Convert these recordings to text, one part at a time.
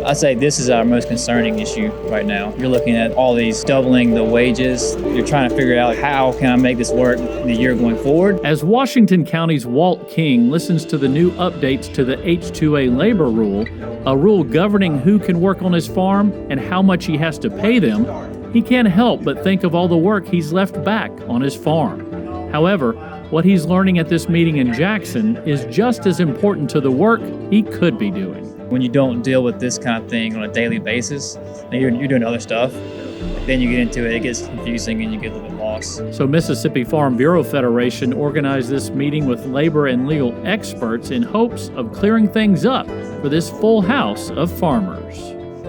I'd say this is our most concerning issue right now. You're looking at all these doubling the wages. You're trying to figure out how can I make this work in the year going forward. As Washington County's Walt King listens to the new updates to the H-2A labor rule, a rule governing who can work on his farm and how much he has to pay them, he can't help but think of all the work he's left back on his farm. However, what he's learning at this meeting in Jackson is just as important to the work he could be doing. When you don't deal with this kind of thing on a daily basis, and you're doing other stuff, then you get into it, it gets confusing and you get a little bit lost. So Mississippi Farm Bureau Federation organized this meeting with labor and legal experts in hopes of clearing things up for this full house of farmers.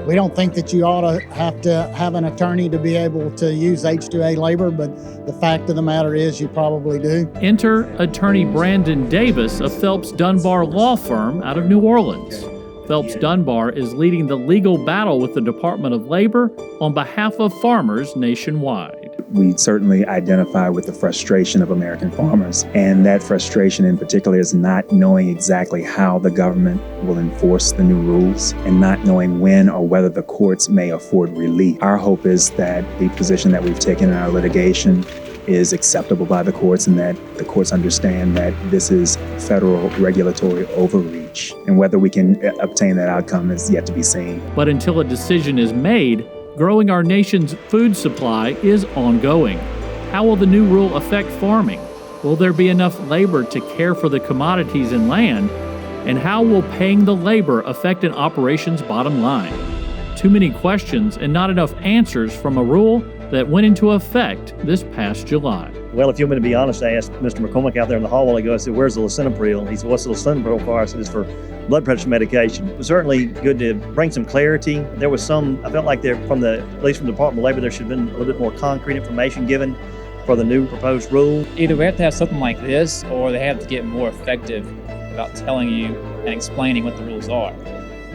We don't think that you ought to have an attorney to be able to use H-2A labor, but the fact of the matter is you probably do. Enter attorney Brandon Davis of Phelps Dunbar Law Firm out of New Orleans. Phelps Dunbar is leading the legal battle with the Department of Labor on behalf of farmers nationwide. We certainly identify with the frustration of American farmers, and that frustration in particular is not knowing exactly how the government will enforce the new rules and not knowing when or whether the courts may afford relief. Our hope is that the position that we've taken in our litigation is acceptable by the courts and that the courts understand that this is federal regulatory overreach. And whether we can obtain that outcome is yet to be seen. But until a decision is made, growing our nation's food supply is ongoing. How will the new rule affect farming? Will there be enough labor to care for the commodities and land? And how will paying the labor affect an operation's bottom line? Too many questions and not enough answers from a rule that went into effect this past July. Well, if you want me to be honest, I asked Mr. McCormick out there in the hall a while ago, I said, where's the lisinopril? He said, what's the lisinopril for? I said, it's for blood pressure medication. It was certainly good to bring some clarity. There was some, I felt like at least from the Department of Labor, there should have been a little bit more concrete information given for the new proposed rule. Either we have to have something like this, or they have to get more effective about telling you and explaining what the rules are.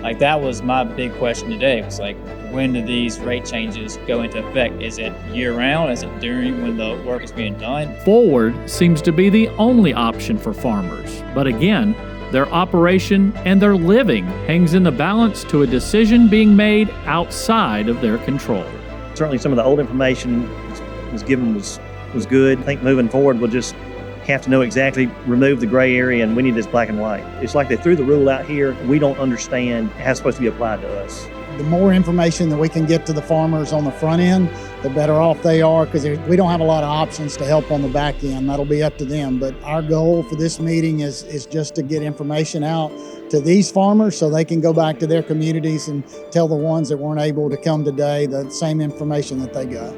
Like, that was my big question today. It was like, when do these rate changes go into effect? Is it year-round? Is it during when the work is being done? Forward seems to be the only option for farmers. But again, their operation and their living hangs in the balance to a decision being made outside of their control. Certainly some of the old information was given was good. I think moving forward, we'll just have to know exactly, remove the gray area, and we need this black and white. It's like they threw the rule out here. We don't understand how it's supposed to be applied to us. The more information that we can get to the farmers on the front end, the better off they are, because we don't have a lot of options to help on the back end. That'll be up to them. But our goal for this meeting is just to get information out to these farmers so they can go back to their communities and tell the ones that weren't able to come today the same information that they got.